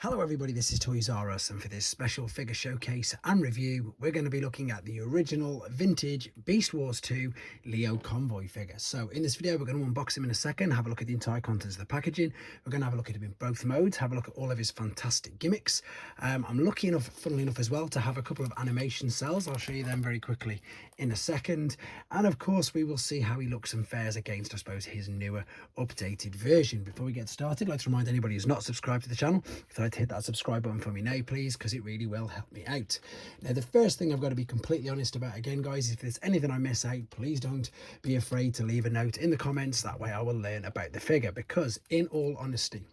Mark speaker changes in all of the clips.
Speaker 1: Hello everybody, this is Toyzaurus, and for this special figure showcase and review we're going to be looking at the original vintage Beast Wars 2 Leo convoy figure. So in this video we're going to unbox him in a second, have a look at the entire contents of the packaging. We're going to have a look at him in both modes, have a look at all of his fantastic gimmicks. I'm lucky enough, funnily enough as well, to have a couple of animation cells. I'll show you them very quickly in a second, and of course we will see how he looks and fares against, I suppose, his newer updated version. Before we get started, I'd like to remind anybody who's not subscribed to the channel, if I'd hit that subscribe button for me now please, because it really will help me out. Now the first thing I've got to be completely honest about, again guys, if there's anything I miss out, please don't be afraid to leave a note in the comments. That way I will learn about the figure, because in all honesty,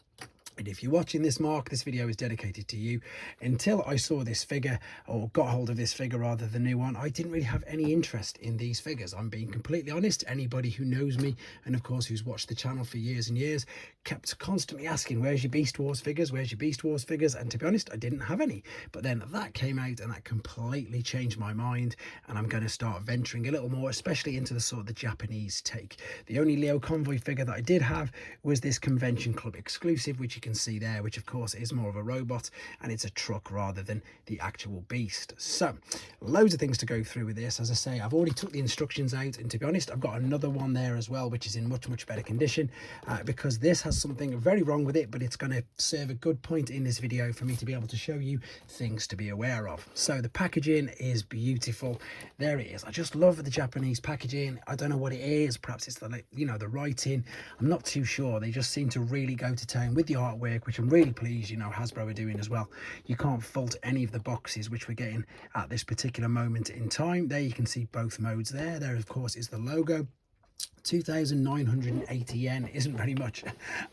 Speaker 1: and if you're watching this, Mark, this video is dedicated to you. Until I saw this figure, or got hold of this figure rather, the new one, I didn't really have any interest in these figures. I'm being completely honest. Anybody who knows me, and of course who's watched the channel for years and years, kept constantly asking, where's your Beast Wars figures, where's your Beast Wars figures? And to be honest, I didn't have any. But then that came out and that completely changed my mind, and I'm going to start venturing a little more, especially into the sort of the Japanese take. The only Leo convoy figure that I did have was this Convention Club exclusive, which you can see there, which of course is more of a robot, and it's a truck rather than the actual beast. So loads of things to go through with this. As I say, I've already took the instructions out, and to be honest, I've got another one there as well, which is in much better condition, because this has something very wrong with it, but it's going to serve a good point in this video for me to be able to show you things to be aware of. So the packaging is beautiful. There it is. I just love the Japanese packaging. I don't know what it is. Perhaps it's the, you know, the writing. I'm not too sure. They just seem to really go to town with the artwork, which I'm really pleased, you know, Hasbro are doing as well. You can't fault any of the boxes which we're getting at this particular moment in time. There you can see both modes there. There of course is the logo. 2,980 yen isn't very much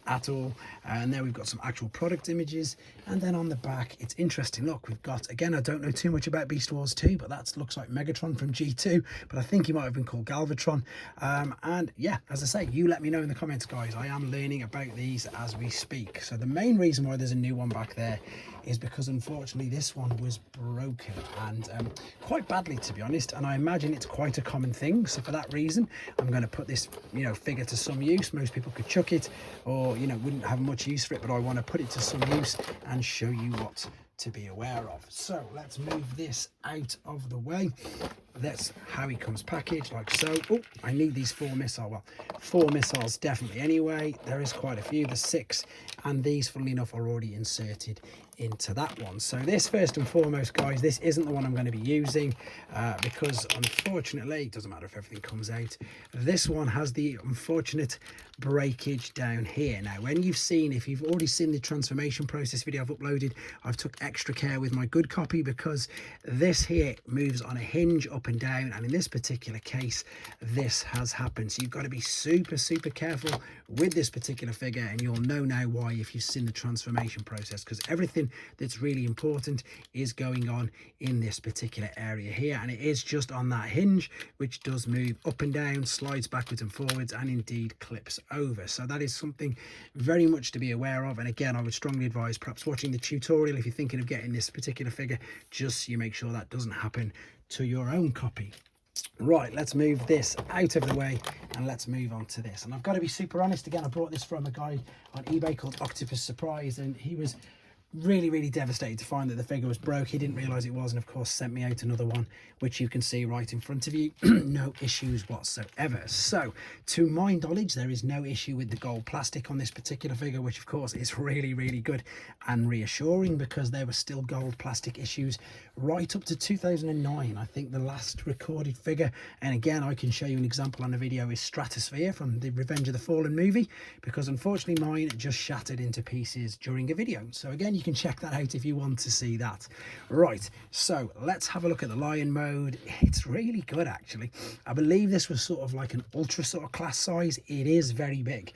Speaker 1: at all. And there we've got some actual product images, and then on the back it's interesting. Look, we've got, again, I don't know too much about Beast Wars 2, but that looks like Megatron from G2, but I think he might have been called Galvatron. And yeah, as I say, you let me know in the comments guys. I am learning about these as we speak. So the main reason why there's a new one back there is because unfortunately this one was broken, and quite badly, to be honest, and I imagine it's quite a common thing. So for that reason I'm going to put this, you know, figure to some use. Most people could chuck it, or, you know, wouldn't have much use for it, but I want to put it to some use and show you what to be aware of. So let's move this out of the way. That's how he comes packaged, like so. Oh, I need these 4 missiles. Well, 4 missiles definitely anyway. There is quite a few. There's 6, and these, funnily enough, are already inserted into that one. So this, first and foremost guys, this isn't the one I'm going to be using, because unfortunately, it doesn't matter if everything comes out, this one has the unfortunate breakage down here. Now when you've seen, if you've already seen the transformation process video I've uploaded, I've took extra care with my good copy, because this here moves on a hinge up and down, and in this particular case this has happened. So you've got to be super careful with this particular figure, and you'll know now why if you've seen the transformation process, because everything that's really important is going on in this particular area here, and it is just on that hinge, which does move up and down, slides backwards and forwards, and indeed clips over. So that is something very much to be aware of, and again I would strongly advise perhaps watching the tutorial if you're thinking of getting this particular figure, just so you make sure that doesn't happen to your own copy. Right, let's move this out of the way and let's move on to this. And I've got to be super honest, again, I brought this from a guy on eBay called Octopus Surprise, and he was really devastated to find that the figure was broke. He didn't realize it was, and of course sent me out another one, which you can see right in front of you. No issues whatsoever. So to my knowledge, there is no issue with the gold plastic on this particular figure, which of course is really good and reassuring, because there were still gold plastic issues right up to 2009, I think, the last recorded figure. And again, I can show you an example on the video, is Stratosphere from the Revenge of the Fallen movie, because unfortunately mine just shattered into pieces during a video. So again, you can check that out if you want to see that. Right, so let's have a look at the Lion mode. It's really good actually. I believe this was sort of like an ultra sort of class size. It is very big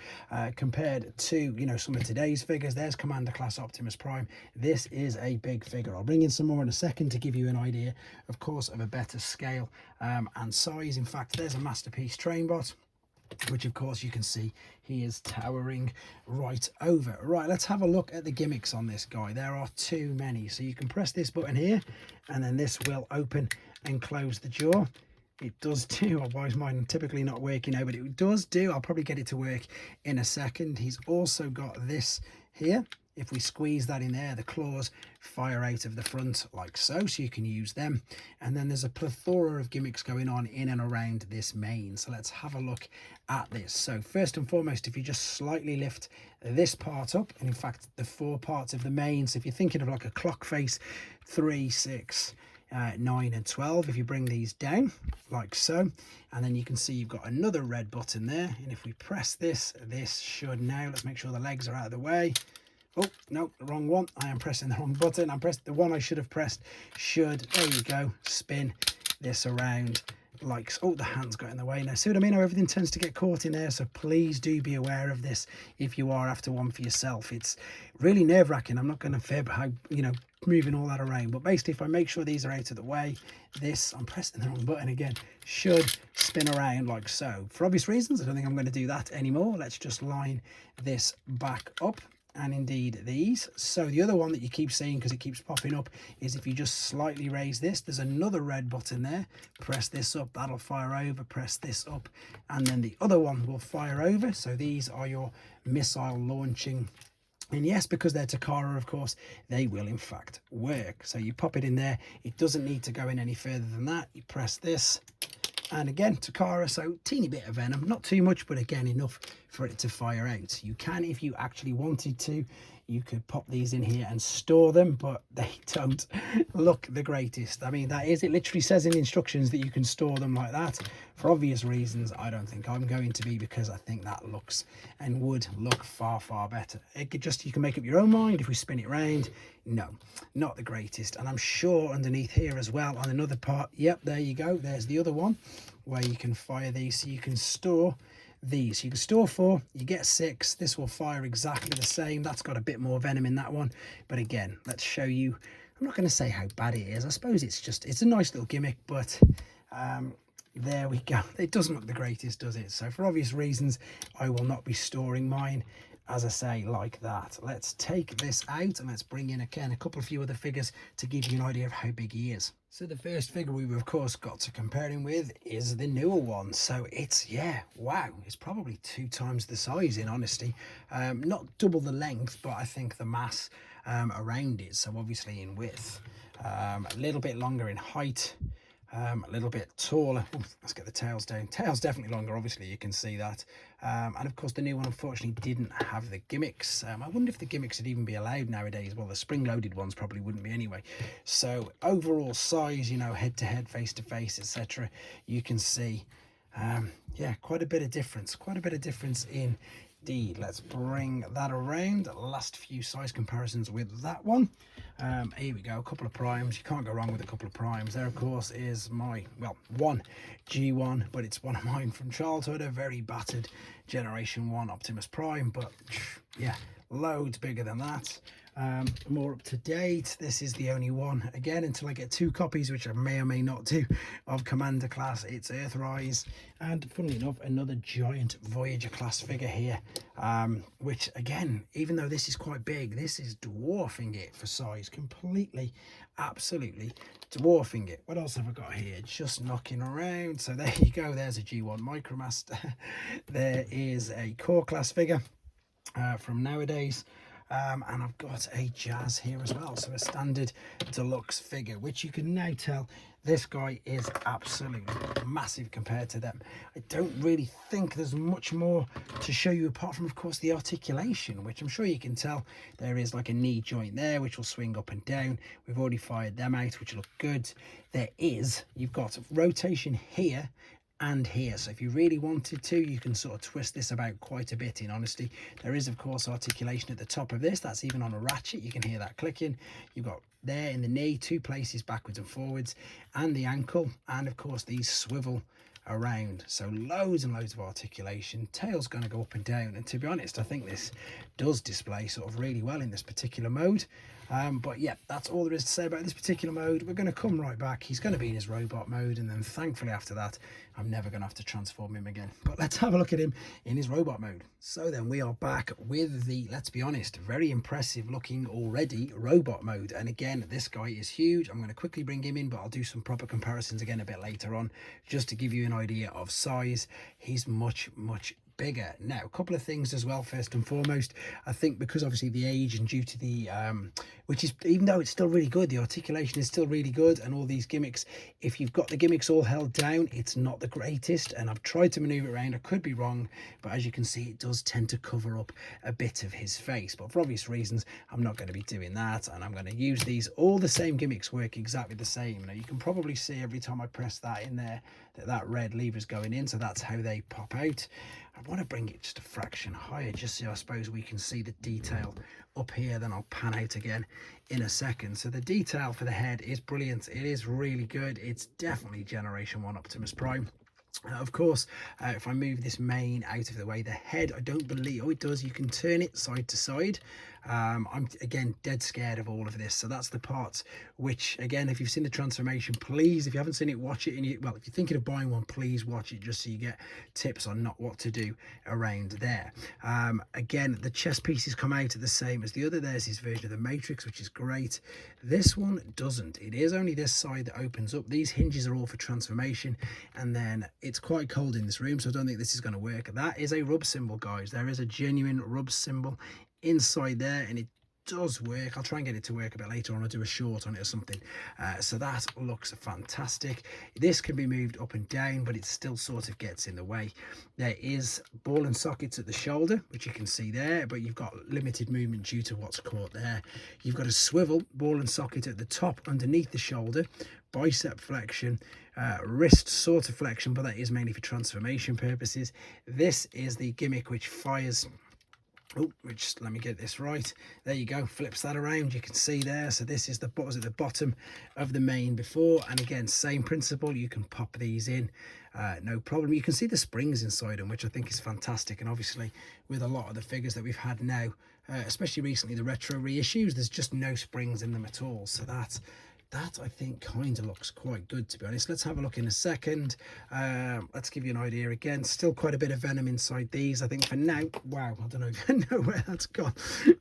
Speaker 1: compared to, you know, some of today's figures. There's Commander class Optimus Prime. This is a big figure. I'll bring in some more in a second to give you an idea, of course, of a better scale and size. In fact, there's a Masterpiece Trainbot, which of course you can see he is towering right over. Right, let's have a look at the gimmicks on this guy. There are too many. So you can press this button here, and then this will open and close the jaw. It does do, otherwise mine typically not working now, but it does do. I'll probably get it to work in a second. He's also got this here. if we squeeze that in there, the claws fire out of the front like so you can use them. And then there's a plethora of gimmicks going on in and around this mane, so let's have a look at this. So first and foremost, if you just slightly lift this part up, and in fact the 4 parts of the mane, so if you're thinking of like a clock face, 3, 6, 9 and 12, if you bring these down like so, and then you can see you've got another red button there, and if we press this, this should now, let's make sure the legs are out of the way. Oh no, the wrong one, I am pressing the wrong button. I'm pressed the one I should have pressed. Should, there you go, spin this around like, oh, the hand's got in the way now. See what I mean? How everything tends to get caught in there. So please do be aware of this if you are after one for yourself. It's really nerve-wracking. I'm not going to fib how, you know, moving all that around, but basically if I make sure these are out of the way, this, I'm pressing the wrong button again, should spin around like so. For obvious reasons, I don't think I'm going to do that anymore. Let's just line this back up, and indeed these. So the other one that you keep seeing, because it keeps popping up, is if you just slightly raise this, there's another red button there, press this up, that'll fire over, press this up, and then the other one will fire over. So these are your missile launching, and yes, because they're Takara, of course, they will in fact work. So you pop it in there, it doesn't need to go in any further than that. You press this, and again, Takara, so teeny bit of venom, not too much, but again, enough for it to fire out. You can, if you actually wanted to, you could pop these in here and store them, but they don't look the greatest. I mean, that is, it literally says in the instructions that you can store them like that. For obvious reasons, I don't think I'm going to be, because I think that looks and would look far, far better. It could just, you can make up your own mind if we spin it around. No, not the greatest. And I'm sure underneath here as well, on another part, yep, there you go, there's the other one where you can fire these, so you can store these. You can store 4, you get 6. This will fire exactly the same. That's got a bit more venom in that one, but again, let's show you. I'm not going to say how bad it is. I suppose it's just, it's a nice little gimmick, but there we go. It doesn't look the greatest, does it? So for obvious reasons, I will not be storing mine, as I say, like that. Let's take this out and let's bring in again a couple of few other figures to give you an idea of how big he is. So the first figure we've of course got to compare him with is the newer one. So it's, yeah, wow, it's probably 2 times the size in honesty. Not double the length, but I think the mass around it. So obviously in width, a little bit longer in height, a little bit taller. Ooh, let's get the tails down. Tails definitely longer, obviously, you can see that. And of course the new one unfortunately didn't have the gimmicks. I wonder if the gimmicks would even be allowed nowadays. Well, the spring-loaded ones probably wouldn't be anyway. So overall size, you know, head to head, face to face, etc., you can see yeah, quite a bit of difference, indeed. Let's bring that around. Last few size comparisons with that one. Here we go, a couple of primes. You can't go wrong with a couple of primes. There of course is my, well, one G1, but it's one of mine from childhood, a very battered generation 1 Optimus Prime, but yeah, loads bigger than that. More up to date. This is the only one, again, until I get 2 copies, which I may or may not do, of Commander class. It's Earthrise, and funnily enough, another giant Voyager class figure here, which again, even though this is quite big, this is dwarfing it for size, completely, absolutely dwarfing it. What else have I got here? Just knocking around. So there you go, there's a G1 Micromaster. There is a core class figure from nowadays. And I've got a Jazz here as well, so a standard deluxe figure, which you can now tell this guy is absolutely massive compared to them. I don't really think there's much more to show you apart from, of course, the articulation, which I'm sure you can tell there is like a knee joint there which will swing up and down. We've already fired them out, which look good. There is, you've got rotation here and here, so if you really wanted to, you can sort of twist this about quite a bit, in honesty. There is of course articulation at the top of this, that's even on a ratchet, you can hear that clicking. You've got there in the knee 2 places backwards and forwards, and the ankle, and of course these swivel around, so loads and loads of articulation. Tail's going to go up and down, and to be honest, I think this does display sort of really well in this particular mode. But yeah, that's all there is to say about this particular mode. We're going to come right back. He's going to be in his robot mode, and then thankfully after that I'm never going to have to transform him again. But let's have a look at him in his robot mode. So then we are back with the, let's be honest, very impressive looking already robot mode. And again, this guy is huge. I'm going to quickly bring him in, but I'll do some proper comparisons again a bit later on, just to give you an idea of size. He's much bigger. Now, a couple of things as well. First and foremost, I think because obviously the age and due to the which is, even though it's still really good, the articulation is still really good, and all these gimmicks, if you've got the gimmicks all held down, it's not the greatest. And I've tried to maneuver around, I could be wrong, but as you can see, it does tend to cover up a bit of his face. But for obvious reasons, I'm not going to be doing that, and I'm going to use these. All the same gimmicks work exactly the same. Now you can probably see every time I press that in there that red lever is going in, so that's how they pop out. I want to bring it just a fraction higher, just so I suppose we can see the detail up here. Then I'll pan out again in a second. So the detail for the head is brilliant. It is really good. It's definitely Generation 1 Optimus Prime. Of course, if I move this mane out of the way, the head, I don't believe, oh, it does, you can turn it side to side. I'm again dead scared of all of this, so that's the parts which, again, if you've seen the transformation, please, if you haven't seen it, watch it. And well, if you're thinking of buying one, please watch it, just so you get tips on not what to do around there. Again, the chest pieces come out the same as the other. There's his version of the Matrix, which is great. This one doesn't. It is only this side that opens up. These hinges are all for transformation, and then it's quite cold in this room, so I don't think this is going to work. That is a rub symbol, guys. There is a genuine rub symbol inside there, and it does work. I'll try and get it to work a bit later on. I'll do a short on it or something. So that looks fantastic. This can be moved up and down, but it still sort of gets in the way. There is ball and sockets at the shoulder, which you can see there, but you've got limited movement due to what's caught there. You've got a swivel ball and socket at the top underneath the shoulder, bicep flexion, wrist sort of flexion, but that is mainly for transformation purposes. This is the gimmick which fires, oh, which, let me get this right, there you go, flips that around, you can see there. So this is the, what was at the bottom of the main before, and again, same principle, you can pop these in, no problem. You can see the springs inside them, which I think is fantastic. And obviously with a lot of the figures that we've had now, especially recently, the retro reissues, there's just no springs in them at all. So that I think kind of looks quite good, to be honest. Let's have a look in a second. Let's give you an idea. Again, still quite a bit of venom inside these, I think, for now. Wow, I don't know if I know where that's gone.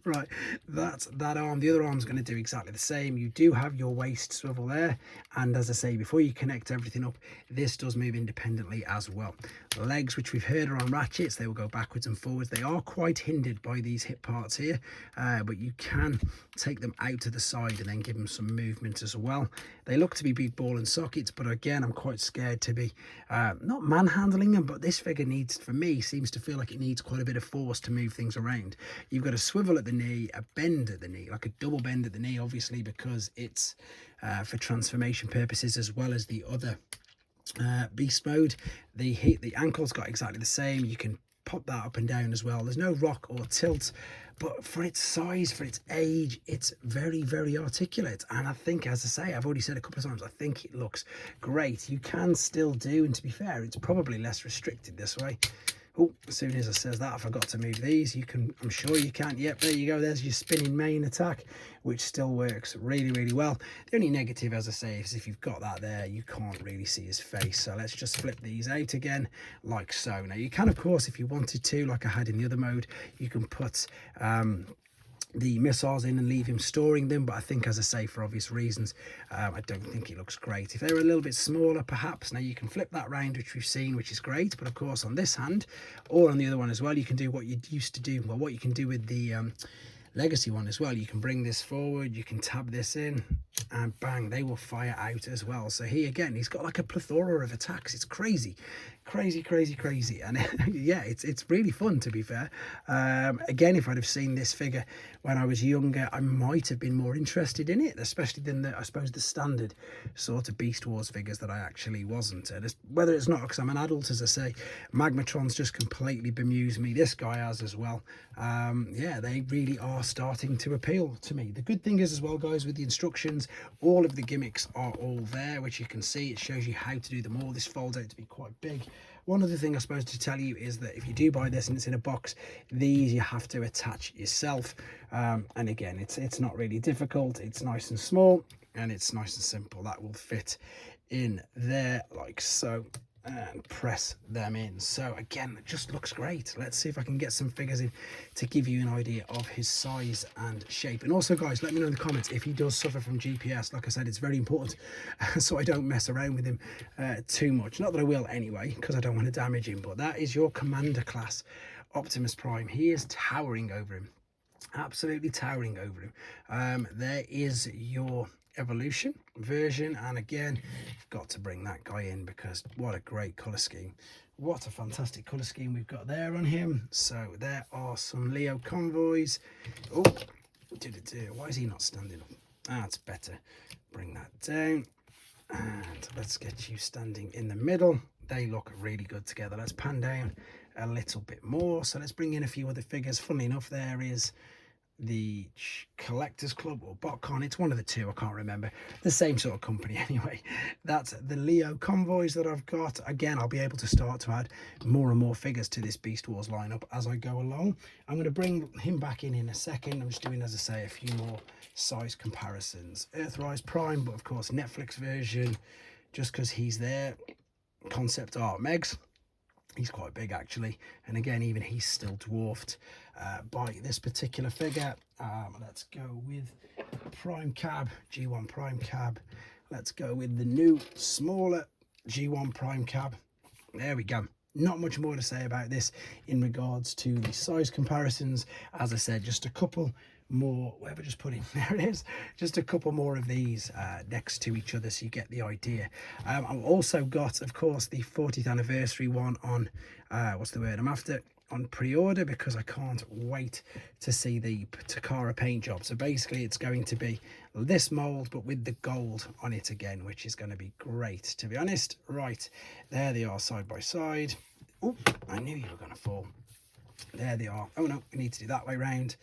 Speaker 1: Right, that's that arm. The other arm's going to do exactly the same. You do have your waist swivel there, and as I say, before you connect everything up, this does move independently as well. The legs, which we've heard are on ratchets, they will go backwards and forwards. They are quite hindered by these hip parts here, but you can take them out to the side and then give them some movement as well. They look to be big ball and sockets, but again, I'm quite scared to be not manhandling them, but this figure needs, for me, seems to feel like it needs quite a bit of force to move things around. You've got a swivel at the knee, a bend at the knee, like a double bend at the knee, obviously, because it's for transformation purposes, as well as the other beast mode. The ankle's got exactly the same. You can pop that up and down as well. There's no rock or tilt, but for its size, for its age, it's very, very articulate. And I think, as I say, I've already said a couple of times, I think it looks great. You can still do, and to be fair, it's probably less restricted this way. Oh, as soon as I says that, I forgot to move these. You can, I'm sure you can. Yep, there you go. There's your spinning main attack, which still works really, really well. The only negative, as I say, is if you've got that there, you can't really see his face. So let's just flip these out again, like so. Now, you can, of course, if you wanted to, like I had in the other mode, you can put the missiles in and leave him storing them, but I think, as I say, for obvious reasons, I don't think it looks great. If they were a little bit smaller, perhaps. Now you can flip that round, which we've seen, which is great, but of course on this hand or on the other one as well, you can do what you used to do, well, what you can do with the legacy one as well. You can bring this forward, you can tab this in, and bang, they will fire out as well. So he, again, he's got like a plethora of attacks. It's crazy, crazy, crazy, crazy. And yeah, it's really fun, to be fair. Again, if I'd have seen this figure when I was younger, I might have been more interested in it, especially than the, I suppose, the standard sort of Beast Wars figures that I actually wasn't. And whether it's not because I'm an adult, as I say, Magmatron's just completely bemused me. This guy has as well. Yeah, they really are starting to appeal to me. The good thing is as well, guys, with the instructions, all of the gimmicks are all there, which you can see. It shows you how to do them all. This folds out to be quite big. One other thing I suppose to tell you is that if you do buy this and it's in a box, these you have to attach yourself. And again, it's not really difficult. It's nice and small and it's nice and simple. That will fit in there like so. and press them in. So again, it just looks great. Let's see if I can get some figures in to give you an idea of his size and shape. And also, guys, let me know in the comments if he does suffer from GPS. Like I said, it's very important so I don't mess around with him too much. Not that I will anyway, because I don't want to damage him. But that is your Commander class Optimus Prime. He is towering over him, absolutely towering over him. There is your evolution version, and again, I've got to bring that guy in because what a great color scheme, what a fantastic color scheme we've got there on him. So there are some Leo convoys. Oh, why is he not standing up? That's better. Bring that down, and let's get you standing in the middle. They look really good together. Let's pan down a little bit more. So let's bring in a few other figures. Funnily enough, there is the Collectors Club or BotCon, it's one of the two, I can't remember, the same sort of company anyway. That's the Leo convoys that I've got. Again, I'll be able to start to add more and more figures to this Beast Wars lineup as I go along. I'm going to bring him back in a second. I'm just doing, as I say, a few more size comparisons. Earthrise Prime, but of course Netflix version, just because he's there. Concept art Megs, he's quite big actually, and again, even he's still dwarfed by this particular figure. Let's go with Prime Cab, G1 Prime Cab. Let's go with the new smaller G1 Prime Cab. There we go. Not much more to say about this in regards to the size comparisons. As I said, just a couple more, where have I just put him? There it is. Just a couple more of these next to each other so you get the idea. I've also got, of course, the 40th anniversary one on, what's the word I'm after? On pre-order, because I can't wait to see the Takara paint job. So basically it's going to be this mold but with the gold on it again, which is going to be great, to be honest. Right, there they are side by side. Oh, I knew you were going to fall. There they are. Oh no, we need to do that way round.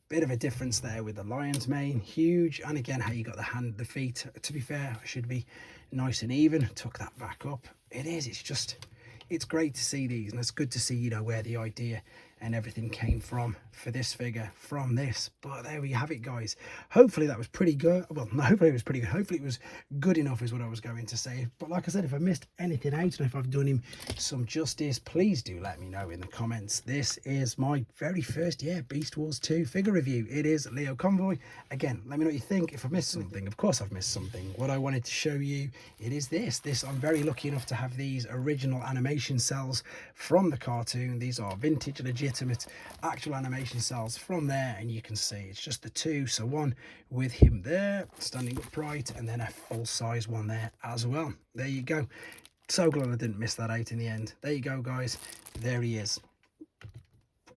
Speaker 1: Bit of a difference there with the lion's mane, huge. And again, how you got the hand, the feet, to be fair, should be nice and even. Tuck that back up. It is, it's just, it's great to see these, and it's good to see, you know, where the idea and everything came from for this figure, from this. But there we have it, guys. Hopefully that was pretty good. Well, no, hopefully it was pretty good. Hopefully it was good enough is what I was going to say. But like I said, if I missed anything out and if I've done him some justice, please do let me know in the comments. This is my very first, Beast Wars 2 figure review. It is Leo Convoy. Again, let me know what you think. If I missed something, of course I've missed something. What I wanted to show you, it is this. I'm very lucky enough to have these original animation cells from the cartoon. These are vintage, legitimate, actual animation cells from there, and you can see it's just the two. So one with him there standing upright, and then a full-size one there as well. There you go. So glad I didn't miss that out in the end. There you go, guys. There he is.